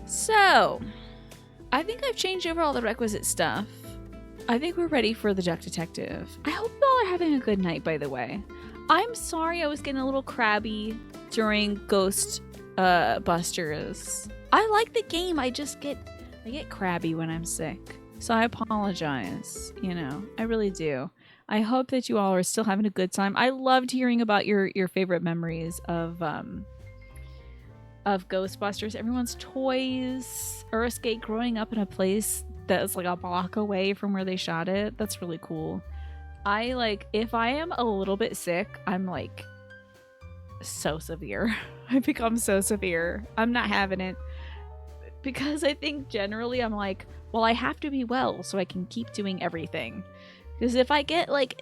So, I think I've changed over all the requisite stuff. I think we're ready for the Duck Detective. I hope you all are having a good night, by the way. I'm sorry I was getting a little crabby during Ghost Busters. I like the game, I get crabby when I'm sick. So I apologize, I really do. I hope that you all are still having a good time. I loved hearing about your favorite memories of Ghostbusters. Everyone's toys. Earthgate growing up in a place that's like a block away from where they shot it. That's really cool. If I am a little bit sick, I'm like so severe. I become so severe. I'm not having it. Because I think generally I'm like, well, I have to be well so I can keep doing everything. Because if I get like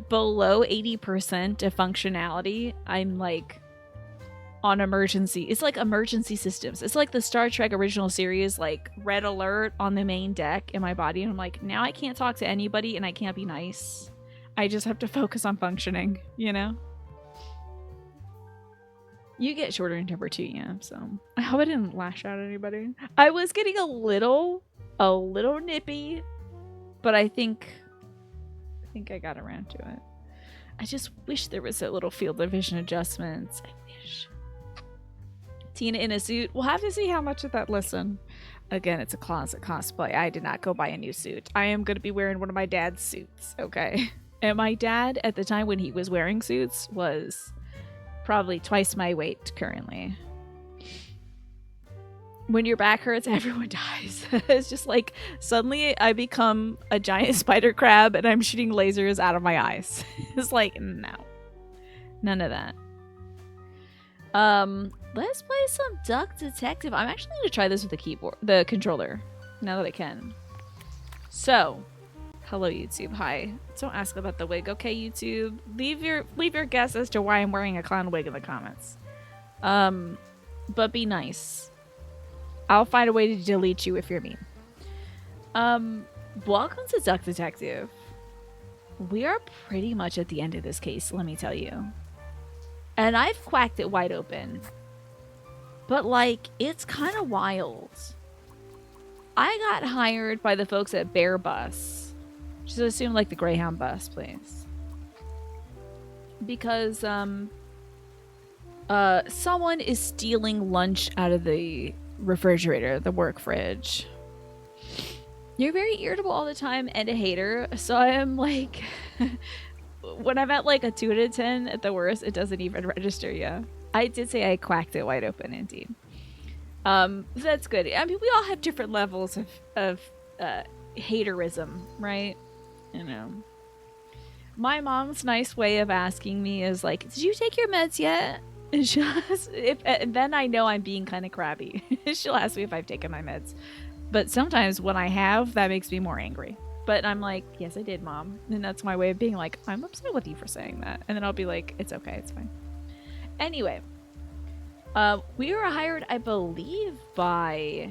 below 80% of functionality, I'm like on emergency. It's like emergency systems. It's like the Star Trek original series, like red alert on the main deck in my body. And I'm like, now I can't talk to anybody and I can't be nice. I just have to focus on functioning, You get shorter in temper too, yeah, so I hope I didn't lash out at anybody. I was getting a little nippy, but I think I got around to it. I just wish there was a little field of vision adjustments. I wish. Tina in a suit. We'll have to see how much of that listen. Again, it's a closet cosplay. I did not go buy a new suit. I am going to be wearing one of my dad's suits, okay? And my dad, at the time when he was wearing suits, was probably twice my weight currently. When your back hurts, everyone dies. It's just like suddenly I become a giant spider crab and I'm shooting lasers out of my eyes. It's like, no. None of that. Let's play some Duck Detective. I'm actually going to try this with the controller, now that I can. So, hello YouTube. Hi. Don't ask about the wig, okay, YouTube? Leave your guess as to why I'm wearing a clown wig in the comments. But be nice. I'll find a way to delete you if you're mean. Welcome to Duck Detective. We are pretty much at the end of this case, let me tell you. And I've quacked it wide open. But it's kind of wild. I got hired by the folks at Bear Bus. Just assume the Greyhound bus, please. Because someone is stealing lunch out of the refrigerator, the work fridge. You're very irritable all the time and a hater, so I am like when I'm at a 2 out of 10 at the worst, it doesn't even register. Yeah, I did say I quacked it wide open, indeed. That's good. I mean, we all have different levels of haterism, right? My mom's nice way of asking me is did you take your meds yet? And then I know I'm being kind of crabby. She'll ask me if I've taken my meds. But sometimes when I have, that makes me more angry. But I'm like, yes, I did, Mom. And that's my way of being like, I'm upset with you for saying that. And then I'll be like, it's okay, it's fine. Anyway, we were hired, I believe, by,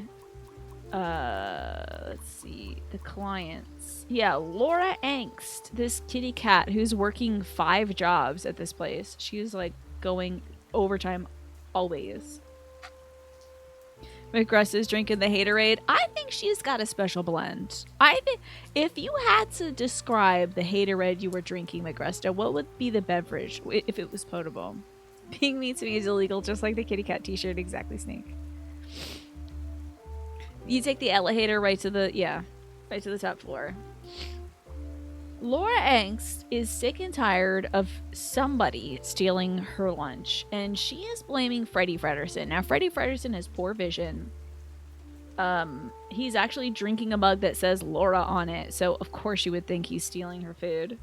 let's see, the clients. Yeah, Laura Angst, this kitty cat who's working 5 jobs at this place. She's going overtime always. McGruss is drinking the Haterade. I think she's got a special blend. I think if you had to describe the Haterade you were drinking, McGrusta, what would be the beverage if it was potable? Being mean to me is illegal, just like the kitty cat t-shirt. Exactly, Snake. You take the elevator right to the top floor. Laura Angst is sick and tired of somebody stealing her lunch, and she is blaming Freddie Fredersen. Now, Freddie Fredersen has poor vision. He's actually drinking a mug that says Laura on it, so of course you would think he's stealing her food.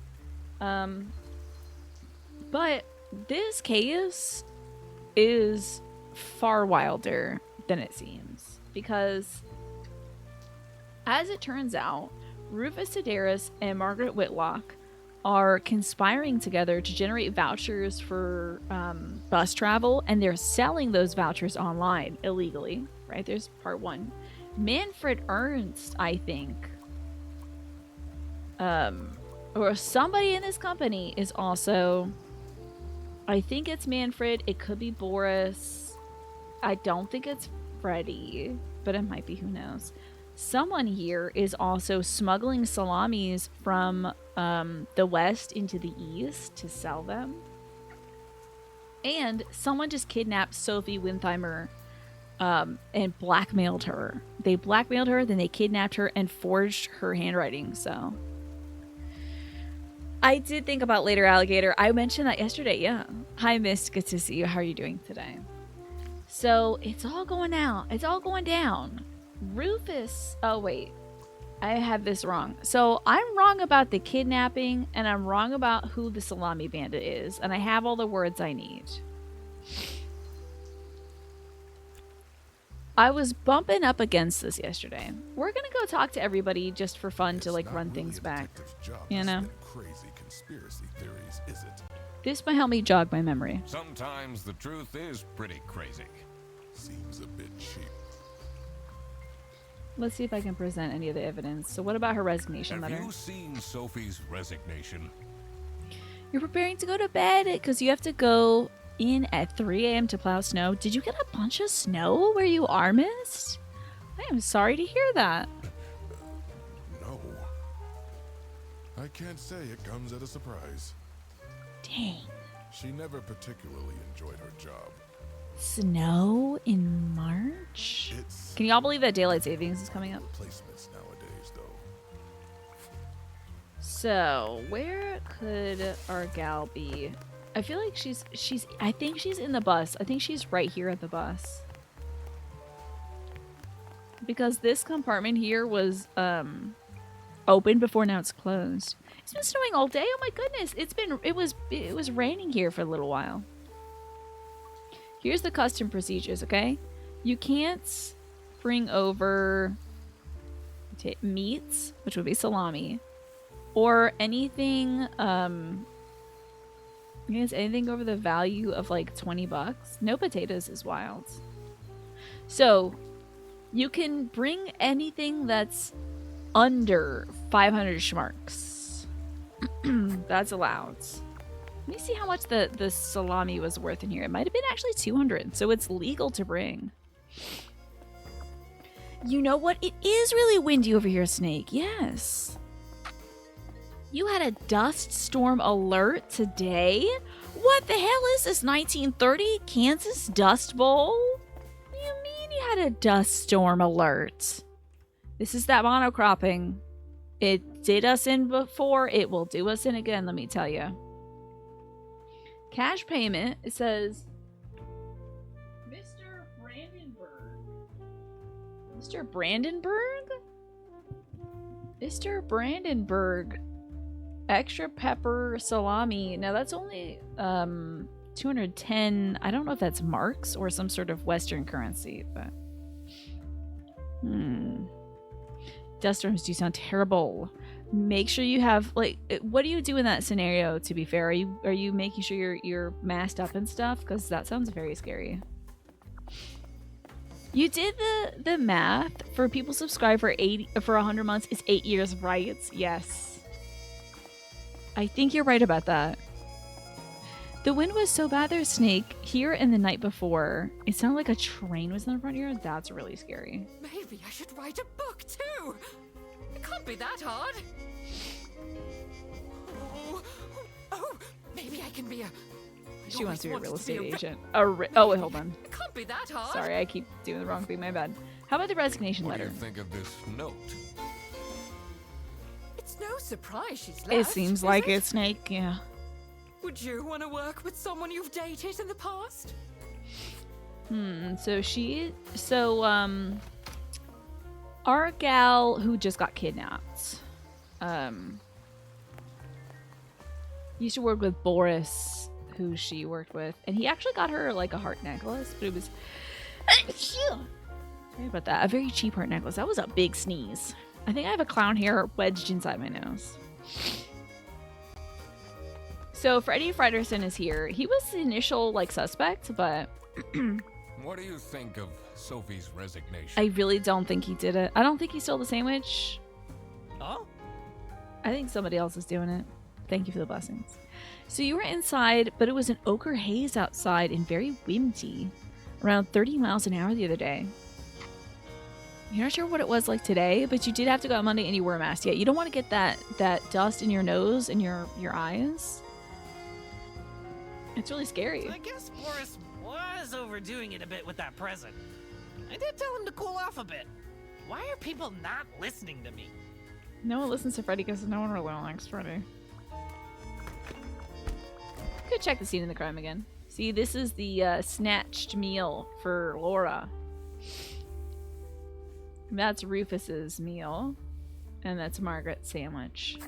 But this case is far wilder than it seems, because as it turns out, Rufus Sedaris and Margaret Whitlock are conspiring together to generate vouchers for bus travel, and they're selling those vouchers online illegally, right? There's part 1. Manfred Ernst, I think, or somebody in this company is also, I think it's Manfred, it could be Boris, I don't think it's Freddy, but it might be, who knows. Someone here is also smuggling salamis from the west into the east to sell them. And someone just kidnapped Sophie Wintheimer and blackmailed her. They blackmailed her, then they kidnapped her and forged her handwriting. So I did think about Later Alligator. I mentioned that yesterday. Yeah. Hi, Mist. Good to see you. How are you doing today? So it's all going out. It's all going down. Rufus. Oh, wait. I have this wrong. So I'm wrong about the kidnapping, and I'm wrong about who the Salami Bandit is. And I have all the words I need. I was bumping up against this yesterday. We're gonna go talk to everybody just for fun to like run things back. You know? Crazy conspiracy theories, is it? This might help me jog my memory. Sometimes the truth is pretty crazy. Seems a bit cheap. Let's see if I can present any of the evidence. So what about her resignation letter? Have you seen Sophie's resignation? You're preparing to go to bed because you have to go in at 3 a.m. to plow snow. Did you get a bunch of snow where you are, Mist? I am sorry to hear that. No. I can't say it comes at a surprise. Dang. She never particularly enjoyed her job. Snow in March? Can y'all believe that daylight savings is coming up? Replacements nowadays, though. So, where could our gal be? I feel like I think she's in the bus. I think she's right here at the bus. Because this compartment here was open before, now it's closed. It's been snowing all day. Oh my goodness. It was raining here for a little while. Here's the custom procedures, okay? You can't bring over meats, which would be salami, or anything I guess anything over the value of like 20 bucks. No potatoes is wild. So you can bring anything that's under 500 schmarks. That's allowed. Let me see how much the salami was worth in here. It might have been actually 200, so it's legal to bring. You know what? It is really windy over here, Snake. Yes. You had a dust storm alert today? What the hell is this, 1930 Kansas Dust Bowl? What do you mean you had a dust storm alert? This is that monocropping. It did us in before. It will do us in again, let me tell you. Cash payment, it says Mr. Brandenburg. Mr. Brandenburg? Mr. Brandenburg. Extra pepper salami. Now that's only 210. I don't know if that's marks or some sort of Western currency, but dust storms do sound terrible. Make sure you have like, what do you do in that scenario? To be fair, are you making sure you're masked up and stuff? Because that sounds very scary. You did the math for people subscribed for 100 months. It's 8 years, right? Yes. I think you're right about that. The wind was so bad there, Snake, here and the night before. It sounded like a train was in the front of your ear. That's really scary. Maybe I should write a book too. It can't be that hard. Oh, maybe I can be a... She wants to be a real estate agent. Oh, wait, hold on. It can't be that hard. Sorry, I keep doing the wrong thing. My bad. How about the resignation letter? What do you think of this note? It's no surprise she's left. It seems like it, Snake. Yeah. Would you want to work with someone you've dated in the past? Our gal who just got kidnapped, used to work with Boris, who she worked with, and he actually got her like a heart necklace, but it was sorry about that, a very cheap heart necklace. That was a big sneeze. I think I have a clown hair wedged inside my nose. So Freddie Frederson is here. He was the initial like suspect, but What do you think of Sophie's resignation? I really don't think he did it. I don't think he stole the sandwich. Oh? I think somebody else is doing it. Thank you for the blessings. So you were inside, but it was an ochre haze outside and very windy. Around 30 miles an hour the other day. You're not sure what it was like today, but you did have to go out Monday and you wore a mask. Yeah, you don't want to get that dust in your nose and your eyes. It's really scary. So I guess Boris was overdoing it a bit with that present. I did tell him to cool off a bit. Why are people not listening to me? No one listens to Freddy because no one really likes Freddy. Could check the scene in the crime again. See, this is the snatched meal for Laura. That's Rufus's meal. And that's Margaret's sandwich.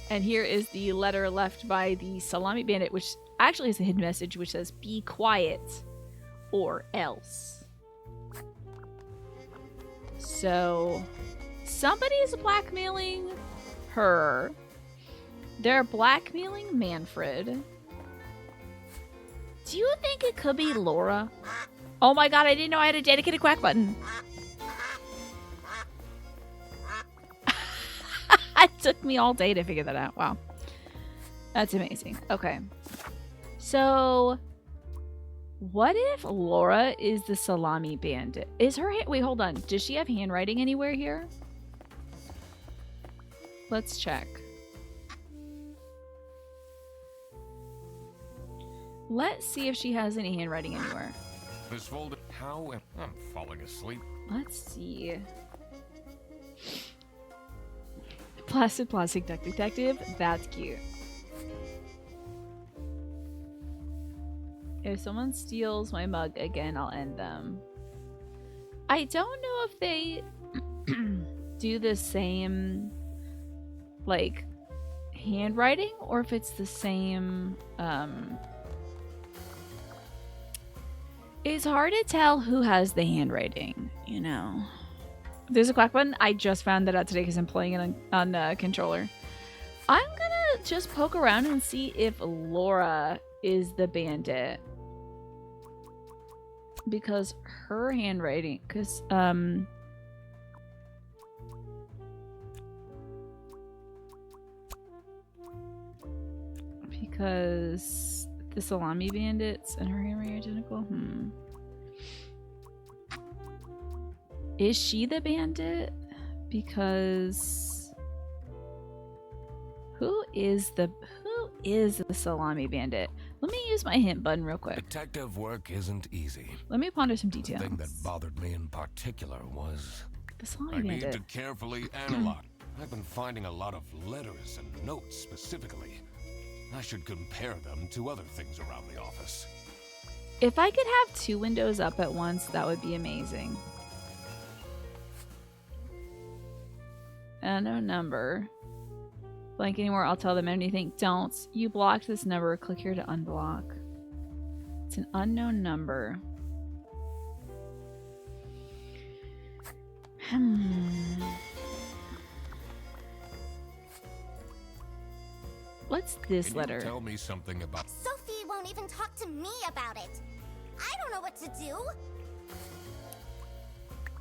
And here is the letter left by the Salami Bandit, which actually has a hidden message which says, "Be quiet or else." So, somebody is blackmailing her. They're blackmailing Manfred. Do you think it could be Laura? Oh my god, I didn't know I had a dedicated quack button. It took me all day to figure that out. Wow. That's amazing. Okay. So, what if Laura is the Salami Bandit? Is her... Wait, hold on. Does she have handwriting anywhere here? Let's check. Let's see if she has any handwriting anywhere. This folder. How am I'm falling asleep? Let's see. Plastic Duck Detective. That's cute. If someone steals my mug again, I'll end them. I don't know if they do the same, like, handwriting or if it's the same, It's hard to tell who has the handwriting, you know. There's a quack button. I just found that out today because I'm playing it on controller. I'm gonna just poke around and see if Laura is the bandit. Because her handwriting, because, because the Salami Bandits and her handwriting are identical. Is she the bandit? Because who is the Salami Bandit? Let me use my hint button real quick. Detective work isn't easy. Let me ponder some The details. thing that bothered me in particular was The Salami I need Bandit. to carefully analyze. I've been finding a lot of letters and notes specifically. I should compare them to other things around the office. If I could have two windows up at once, that would be amazing. Unknown number. Blank anymore, I'll tell them anything. Don't. You blocked this number. Click here to unblock. It's an unknown number. What's this Can letter? you tell me something about Sophie won't even talk to me about it. I don't know what to do.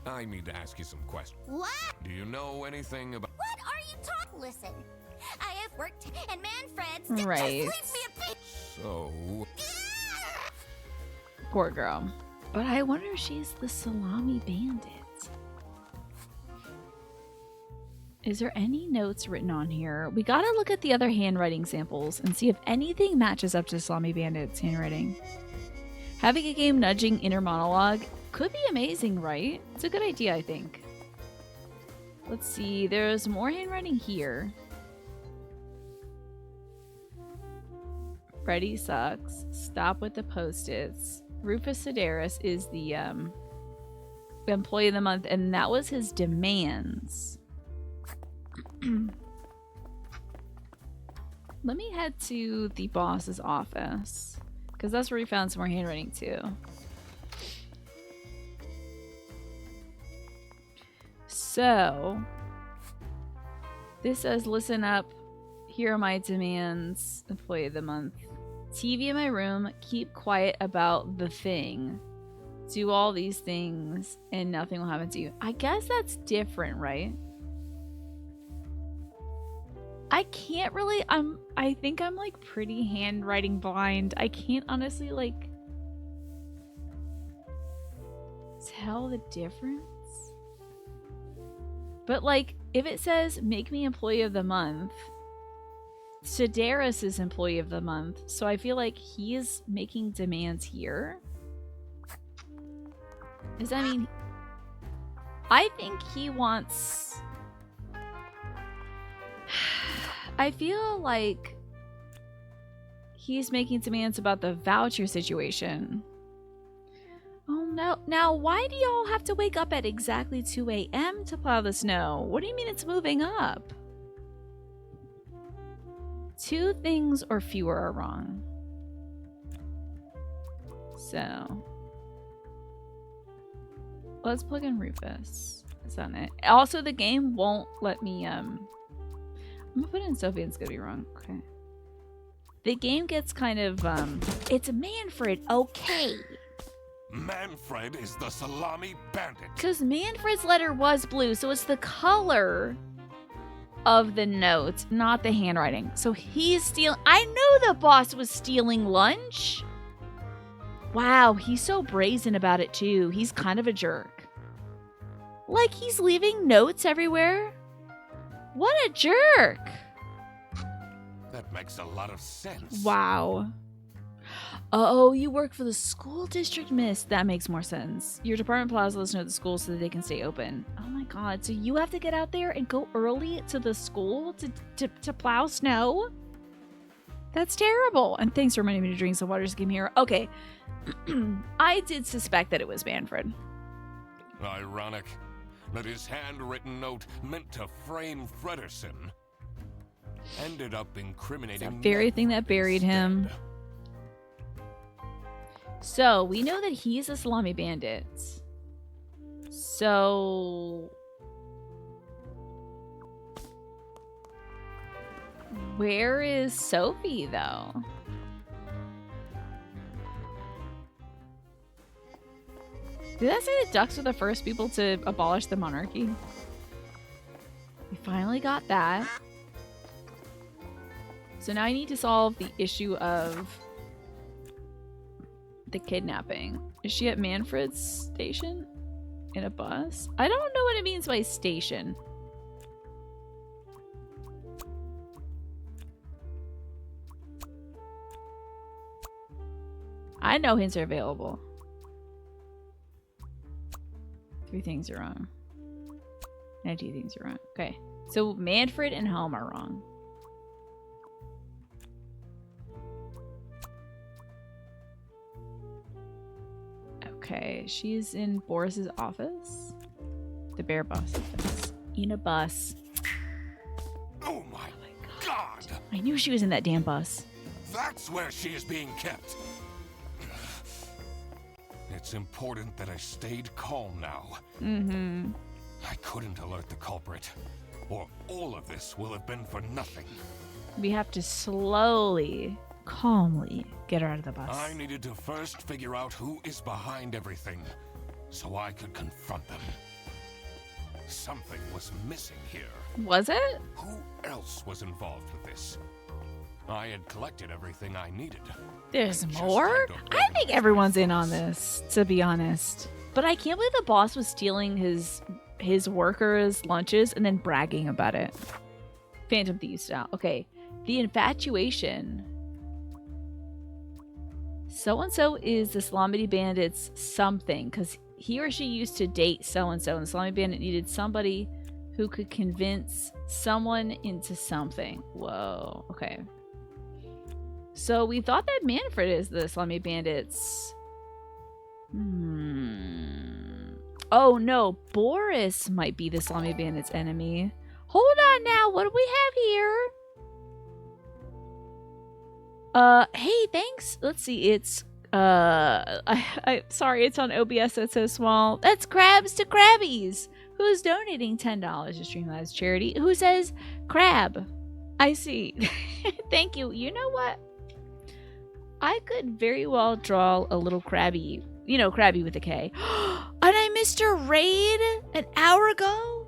I need to ask you some questions. What? Do you know anything about What are you talking? Listen, I have worked and Manfred's Right. just leave me a piece. So Poor girl. But I wonder if she's the Salami Bandit. Is there any notes written on here? We gotta look at the other handwriting samples and see if anything matches up to Salami Bandit's handwriting. Having a game nudging inner monologue could be amazing, right? It's a good idea, I think. Let's see. There's more handwriting here. Freddy sucks. Stop with the post-its. Rufus Sedaris is the employee of the month, and that was his demands. Let me head to the boss's office, because that's where we found some more handwriting too. So, this says, listen up, here are my demands, employee of the month. TV in my room, keep quiet about the thing. Do all these things and nothing will happen to you. I guess that's different, right? I can't really, I think I'm like pretty handwriting blind. I can't honestly like tell the difference. But like, if it says make me employee of the month, Sedaris is employee of the month, so I feel like he is making demands here. Does that mean... I think he wants... I feel like he's making demands about the voucher situation. Oh no. Now, why do y'all have to wake up at exactly 2 a.m. to plow the snow? What do you mean it's moving up? 2 things or fewer are wrong. So... let's plug in Rufus. Is that it? Also, the game won't let me, I'm gonna put in Sophie and it's gonna be wrong. Okay. The game gets kind of, it's Manfred, okay. Manfred is the Salami Bandit. Because Manfred's letter was blue, so it's the color of the notes, not the handwriting. So he's stealing. I knew the boss was stealing lunch. Wow, he's so brazen about it too. He's kind of a jerk. Like he's leaving notes everywhere. What a jerk. That makes a lot of sense. Wow. Oh, you work for the school district, miss. That makes more sense. Your department plows the snow at the school so that they can stay open. Oh my god, so you have to get out there and go early to the school to plow snow? That's terrible. And thanks for reminding me to drink some water. Just give me here. Okay. I did suspect that it was Manfred. Ironic that his handwritten note meant to frame Fredersen ended up incriminating It's that very thing that buried him. So, we know that he's a Salami Bandit. So... where is Sophie, though? Did that say the Ducks were the first people to abolish the monarchy? We finally got that. So now I need to solve the issue of the kidnapping. Is she at Manfred's station? In a bus? I don't know what it means by station. I know hints are available. 3 things are wrong. 2 things are wrong. Okay. So Manfred and Helm are wrong. Okay, she's in Boris's office. The bear boss office. In a bus. Oh my god! I knew she was in that damn bus. That's where she is being kept. It's important that I stayed calm now. Mm-hmm. I couldn't alert the culprit, or all of this will have been for nothing. We have to slowly, calmly get her out of the bus. I needed to first figure out who is behind everything, so I could confront them. Something was missing here. Was it? Who else was involved with this? I had collected everything I needed. There's Just more? had to I think organize everyone's in my on thoughts. this, to be honest. But I can't believe the boss was stealing his workers' lunches and then bragging about it. Phantom Thief style. Okay. The infatuation. So-and-so is the Salami Bandit's something, because he or she used to date so-and-so, and the Salami Bandit needed somebody who could convince someone into something. Whoa. Okay. So we thought that Manfred is the Salami Bandit's... Oh no, Boris might be the Salami Bandit's enemy. Hold on now, what do we have here? Hey, thanks. Let's see, it's sorry, it's on OBS, that's so small. That's Crabs to Crabbies, who's donating $10 to Streamlabs charity. Who says crab? I see. Thank you. You know what? I could very well draw a little crabby. You know, crabby with a K. And I missed a raid an hour ago?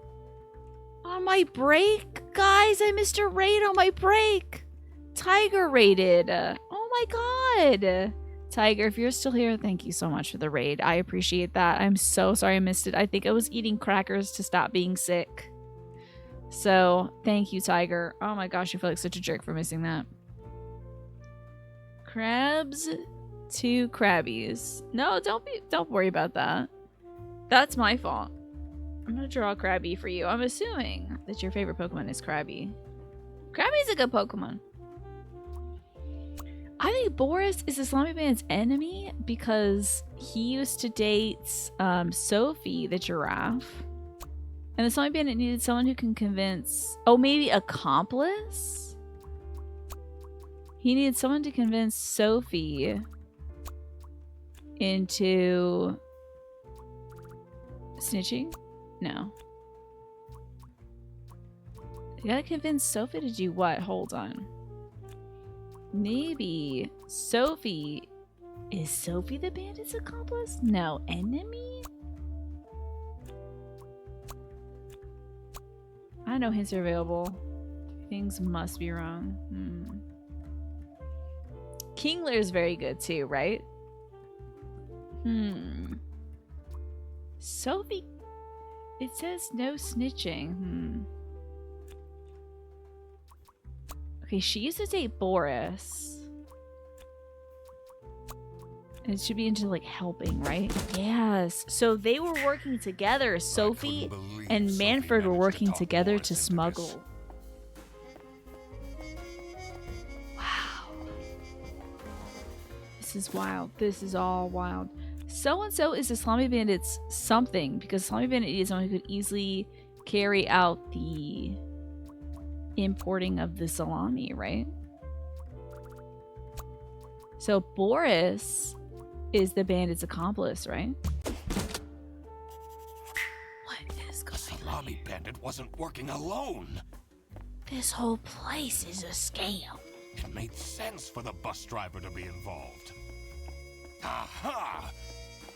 On my break? Guys, I missed a raid on my break. Tiger raided. Oh my god. Tiger, if you're still here, thank you so much for the raid. I appreciate that. I'm so sorry I missed it. I think I was eating crackers to stop being sick. So, thank you, Tiger. Oh my gosh, I feel like such a jerk for missing that. Crabs to Crabbies. No, don't worry about that. That's my fault. I'm gonna draw a Krabby for you. I'm assuming that your favorite Pokemon is Krabby. Krabby's a good Pokemon. I think Boris is the Salami Bandit's enemy because he used to date Sophie the giraffe. And the Salami Bandit needed someone who can convince... Oh, maybe accomplice? He needed someone to convince Sophie into... snitching? No. You gotta convince Sophie to do what? Hold on. Maybe Sophie... Is Sophie the bandit's accomplice? No. Enemy? I know hints are available. Things must be wrong. Kingler is very good too, right? Sophie... It says no snitching. Okay, she used to date Boris. And it should be into like helping, right? Yes. So they were working together. Sophie and Manfred were working together to smuggle. Wow. This is wild. This is all wild. So-and-so is the Salami Bandit's something, because Salami Bandit is someone who could easily carry out the importing of the salami, right? So Boris is the bandit's accomplice, right? What is going on? The Salami Bandit wasn't working alone. This whole place is a scam. It made sense for the bus driver to be involved. Aha!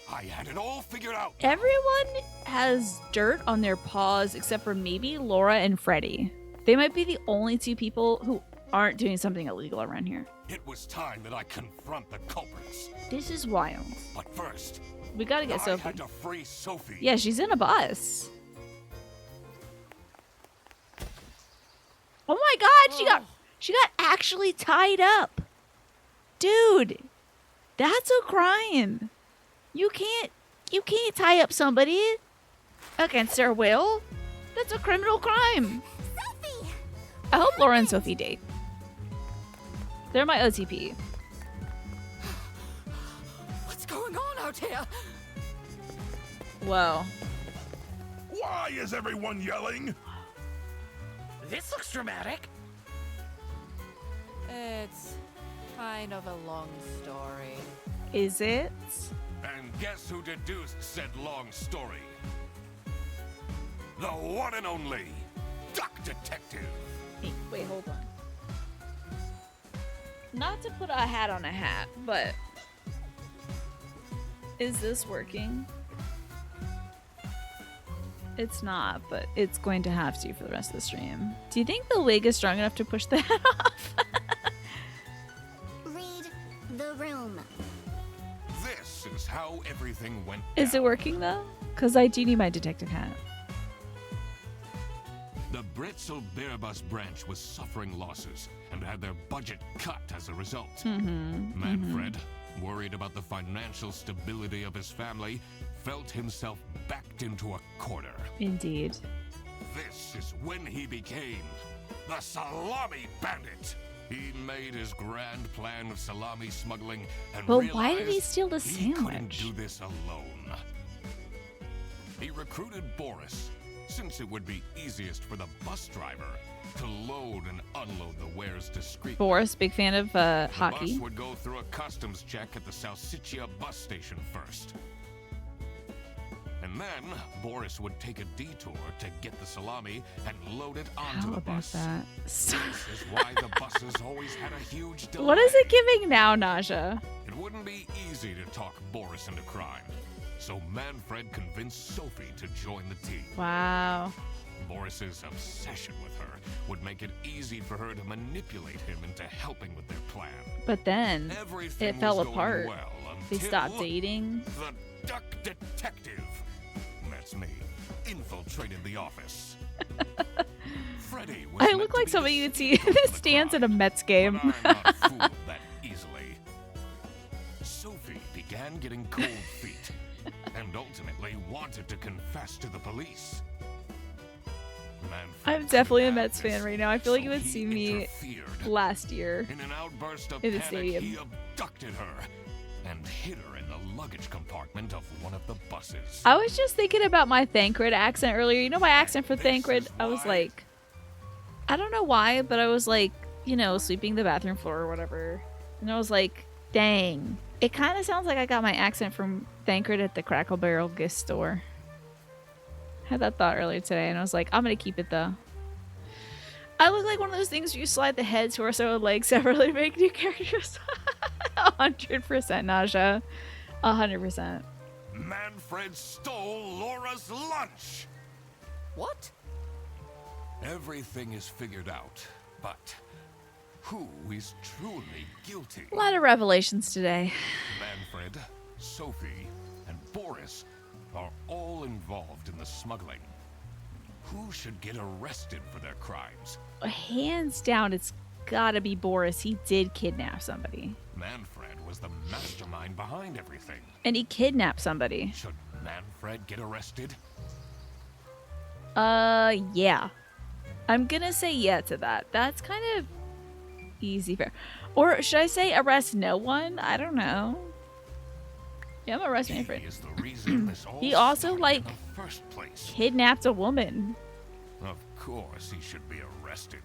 I had it all figured out. Everyone has dirt on their paws except for maybe Laura and Freddy. They might be the only two people who aren't doing something illegal around here. It was time that I confront the culprits. This is wild. But first, We gotta get I Sophie. had to free Sophie. Yeah, she's in a bus. Oh my god, she got actually tied up. Dude, that's a crime. You can't tie up somebody against their will. That's a criminal crime. Sophie! I hope Laura and Sophie date. They're my OTP. What's going on out here? Whoa. Why is everyone yelling? This looks dramatic. It's kind of a long story. Is it? And guess who deduced said long story? The one and only Duck Detective. Hey, wait, hold on. Not to put a hat on a hat, but is this working? It's not, but it's going to have to for the rest of the stream. Do you think the wig is strong enough to push the hat off? Read the room. This is how everything went Is it down. working though? Because I do need my detective hat. The Britzel Bearbus branch was suffering losses and had their budget cut as a result. Manfred, worried about the financial stability of his family, felt himself backed into a corner. Indeed. This is when he became the Salami Bandit. He made his grand plan of salami smuggling and But realized why did he steal the he couldn't sandwich? do this alone. He recruited Boris, since it would be easiest for the bus driver to load and unload the wares discreetly. Boris, big fan of The hockey. bus would go through a customs check at the Salsiccia bus station first. And then Boris would take a detour to get the salami and load it onto How the about bus. that? This is why the buses always had a huge delay. What is it giving now, Naja? It wouldn't be easy to talk Boris into crime, so Manfred convinced Sophie to join the team. Wow. Boris's obsession with her would make it easy for her to manipulate him into helping with their plan. But then Everything it fell was going apart. well They until stopped dating. The Duck Detective. That's me. Infiltrated the office. Freddie was I meant look to like be somebody the you'd see in scapegoat the of the stands at a crime, Mets game. but I'm not fooled that easily. Sophie began getting cold feet and ultimately wanted to confess to the police. Manfred I'm definitely a couldn't Mets have fan this, right now. I feel like you so would he see me interfered. last year. In an outburst of in the panic, stadium. he abducted her and hid her in the luggage compartment of one of the buses. I was just thinking about my Thancred accent earlier. You know my accent for This Thancred? is I was why- like, I don't know why, but I was like, you know, sweeping the bathroom floor or whatever. And I was like, dang. It kind of sounds like I got my accent from Thancred at the Crackle Barrel gift store. Had that thought earlier today, and I was like, I'm going to keep it though. I look like one of those things where you slide the head, torso, and legs separately to make new characters. 100% Naja. 100%. Manfred stole Laura's lunch! What? Everything is figured out, but who is truly guilty? A lot of revelations today. Manfred, Sophie, and Boris are all involved in the smuggling. Who should get arrested for their crimes? Hands down, it's gotta be Boris. He did kidnap somebody. Manfred was the mastermind behind everything. And he kidnapped somebody. Should Manfred get arrested? Yeah. I'm gonna say yeah to that. That's kind of easy fair. Or should I say arrest no one? I don't know. Yeah, I'm gonna arrest He Manfred. is the reason this all He also, started like, in the first place. Kidnapped a woman. Of course he should be arrested.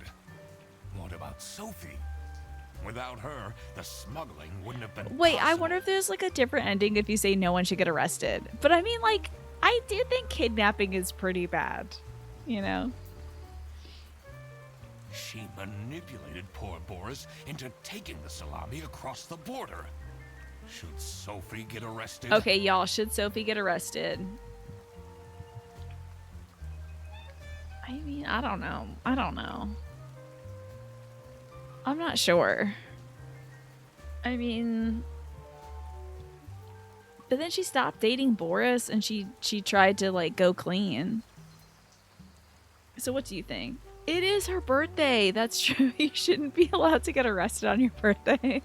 What about Sophie? Without her, the smuggling wouldn't have been Wait, I possible. wonder if there's like a different ending if you say no one should get arrested. But I mean, like, I do think kidnapping is pretty bad. You know? She manipulated poor Boris into taking the salami across the border. Should Sophie get arrested? Okay, y'all, should Sophie get arrested? I mean, I don't know. I don't know. I'm not sure. I mean, but then she stopped dating Boris and she tried to like go clean. So what do you think? It is her birthday. That's true. You shouldn't be allowed to get arrested on your birthday.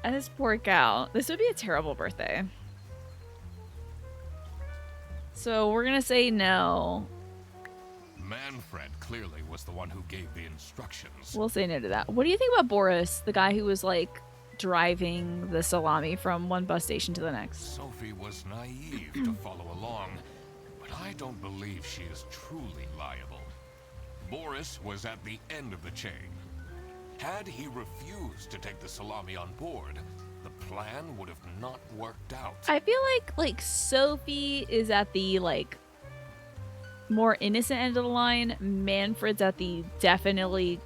This poor gal. This would be a terrible birthday. So we're gonna say no. Manfred clearly was the one who gave the instructions. We'll say no to that. What do you think about Boris, the guy who was like driving the salami from one bus station to the next? Sophie was naive to follow along, but I don't believe she is truly liable. Boris was at the end of the chain. Had he refused to take the salami on board, the plan would have not worked out. I feel like Sophie is at the like more innocent end of the line. Manfred's at the definitely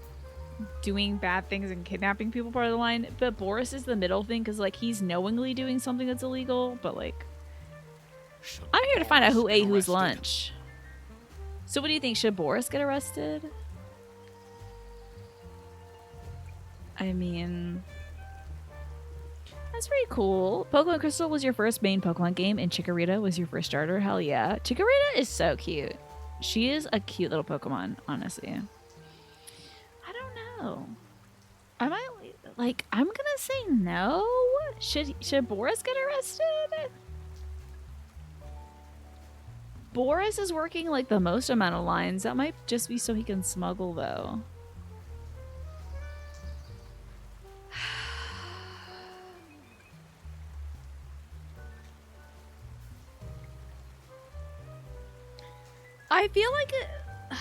doing bad things and kidnapping people part of the line. But Boris is the middle thing because like he's knowingly doing something that's illegal. But like Should I'm here to find out who Boris ate get whose arrested? lunch. So what do you think? Should Boris get arrested? I mean, that's pretty cool. Pokemon Crystal was your first main Pokemon game, and Chikorita was your first starter. Hell yeah. Chikorita is so cute. She is a cute little Pokemon, honestly. I don't know. I might, like, I'm gonna say no. Should Boris get arrested? Boris is working, like, the most amount of lines. That might just be so he can smuggle, though. I feel like it...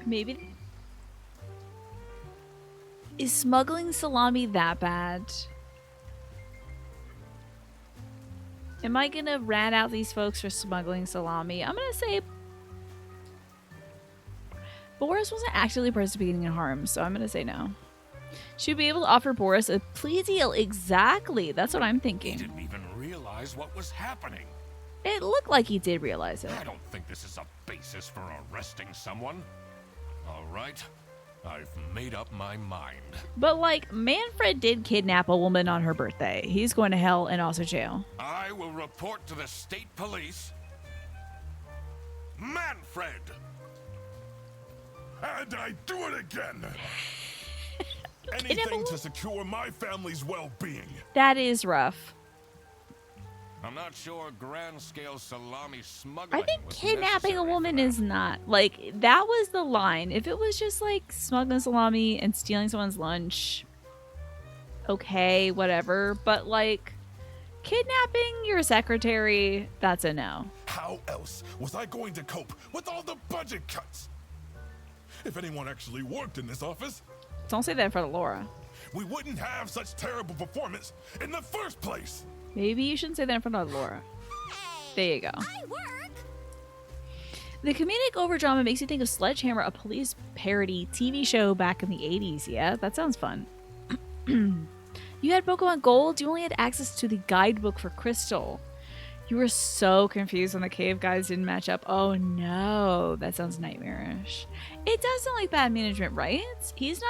Maybe... Is smuggling salami that bad? Am I gonna rat out these folks for smuggling salami? I'm gonna say... Boris wasn't actually participating in harm, so I'm gonna say no. Should be able to offer Boris a plea deal. Exactly. That's what I'm He thinking. didn't even realize what was happening. It looked like he did realize it. I don't think this is a basis for arresting someone. All right, I've made up my mind. But, like, Manfred did kidnap a woman on her birthday. He's going to hell and also jail. I will report to the state police. Manfred! And I do it again. Anything to secure my family's well-being. That is rough. I'm not sure grand-scale salami smuggling I think was kidnapping a necessary woman for that. is not. Like, that was the line. If it was just, like, smuggling salami and stealing someone's lunch, okay, whatever. But, like, kidnapping your secretary, that's a no. How else was I going to cope with all the budget cuts? If anyone actually worked in this office, Don't say that in front of Laura. we wouldn't have such terrible performance in the first place. Maybe you shouldn't say that in front of Laura. There you go. I work. The comedic overdrama makes you think of Sledgehammer, a police parody TV show back in the 80s. Yeah, that sounds fun. You had Pokemon Gold, you only had access to the guidebook for Crystal. You were so confused when the cave guys didn't match up. Oh no, that sounds nightmarish. It does sound like bad management, right? He's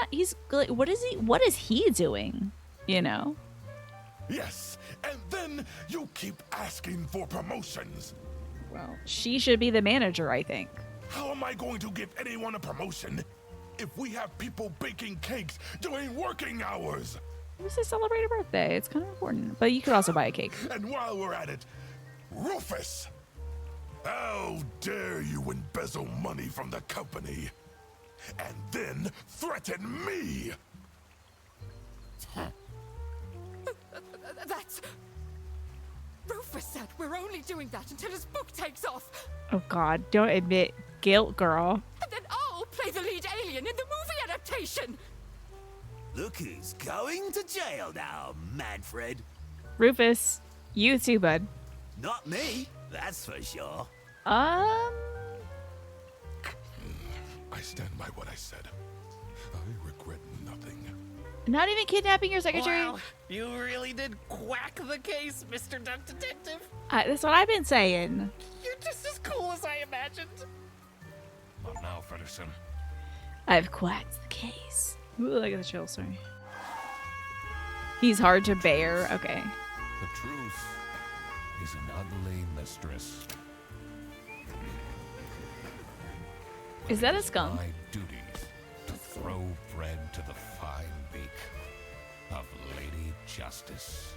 what is he doing? You know? Yes, and then you keep asking for promotions. Well, she should be the manager, I think. How am I going to give anyone a promotion if we have people baking cakes during working hours? This is celebrate a birthday. It's kind of important. But you could also buy a cake. And while we're at it, Rufus, how dare you embezzle money from the company and then threaten me? That's... Rufus said we're only doing that until his book takes off. Oh god, don't admit guilt, girl. And then I'll play the lead alien in the movie adaptation. Look who's going to jail now, Manfred. Rufus, you too, bud. Not me, that's for sure. I stand by what I said. I regret nothing. Not even kidnapping your secretary? Wow, you really did quack the case, Mr. Duck Detective. That's what I've been saying. You're just as cool as I imagined. Not now, Fredderson. I've quacked the case. Ooh, I got the chill, sorry. He's hard to bear. Okay. The truth is an ugly mistress. Is that a skunk? My duty to throw bread to the fine beak of Lady Justice.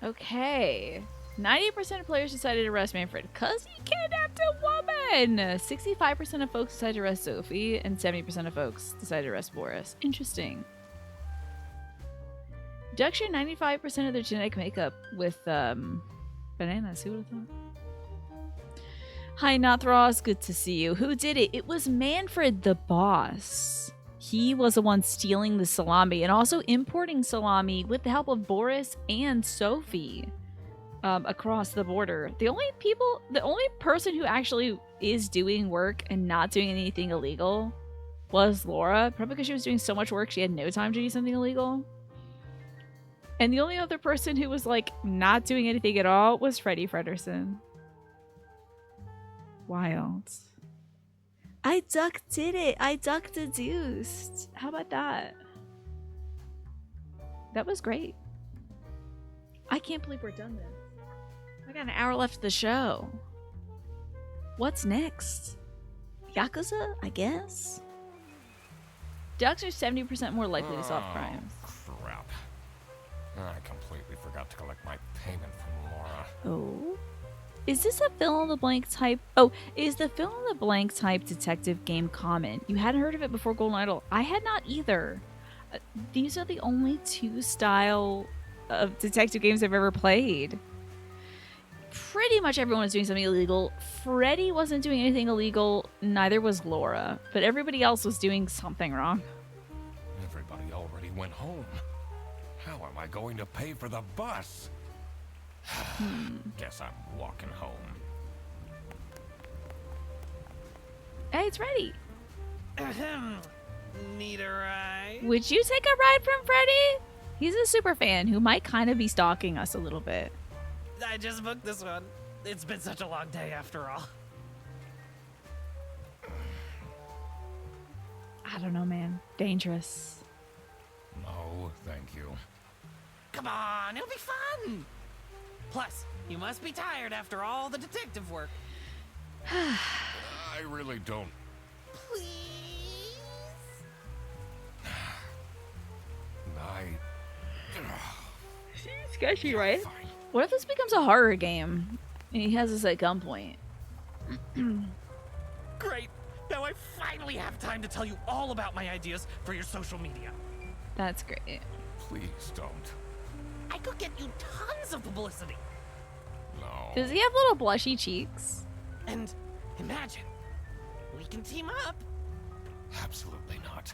Okay. 90% of players decided to arrest Manfred because he kidnapped a woman. 65% of folks decided to arrest Sophie, and 70% of folks decided to arrest Boris. Interesting. Ducks share 95% of their genetic makeup with bananas. Who would have thought? Hi, Nothros. Good to see you. Who did it? It was Manfred, the boss. He was the one stealing the salami and also importing salami with the help of Boris and Sophie across the border. The only person who actually is doing work and not doing anything illegal was Laura. Probably because she was doing so much work she had no time to do something illegal. And the only other person who was like not doing anything at all was Freddie Frederson. Wild. I duck did it. I duck deduced. How about that? That was great. I can't believe we're done this. I got an hour left of the show. What's next? Yakuza, I guess? Ducks are 70% more likely to solve crimes. Crap. I completely forgot to collect my payment from Laura. Oh. Is this a fill-in-the-blank type? Oh, is the fill-in-the-blank type detective game common? You hadn't heard of it before Golden Idol. I had not either. These are the only two style of detective games I've ever played. Pretty much everyone was doing something illegal. Freddy wasn't doing anything illegal. Neither was Laura. But everybody else was doing something wrong. Everybody already went home. How am I going to pay for the bus? Guess I'm walking home. Hey, it's ready. Ahem. Need a ride? Would you take a ride from Freddy? He's a super fan who might kind of be stalking us a little bit. I just booked this one. It's been such a long day after all. I don't know, man. Dangerous. No, thank you. Come on, it'll be fun. Plus, you must be tired after all the detective work. I really don't. Please? Sketchy, right? Fine. What if this becomes a horror game? And he has us at gunpoint. Great. Now I finally have time to tell you all about my ideas for your social media. That's great. Please don't. I could get you tons of publicity. No. Does he have little blushy cheeks? And imagine, we can team up, Absolutely not.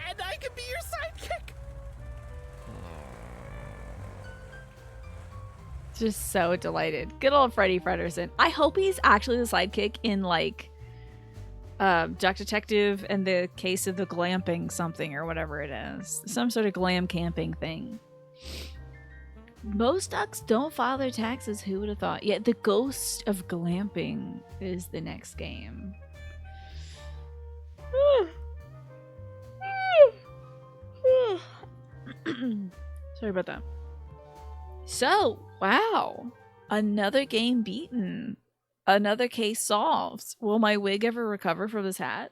and I can be your sidekick. Just so delighted. Good old Freddie Fredersen. I hope he's actually the sidekick in like Duck Detective and the case of the glamping something or whatever it is. Some sort of glam camping thing. Most ducks don't file their taxes. Who would have thought? Yet the ghost of glamping is the next game. Sorry about that. So, wow. Another game beaten. Another case solved. Will my wig ever recover from this hat?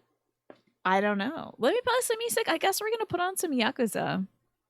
I don't know. Let me play some music. I guess we're going to put on some Yakuza.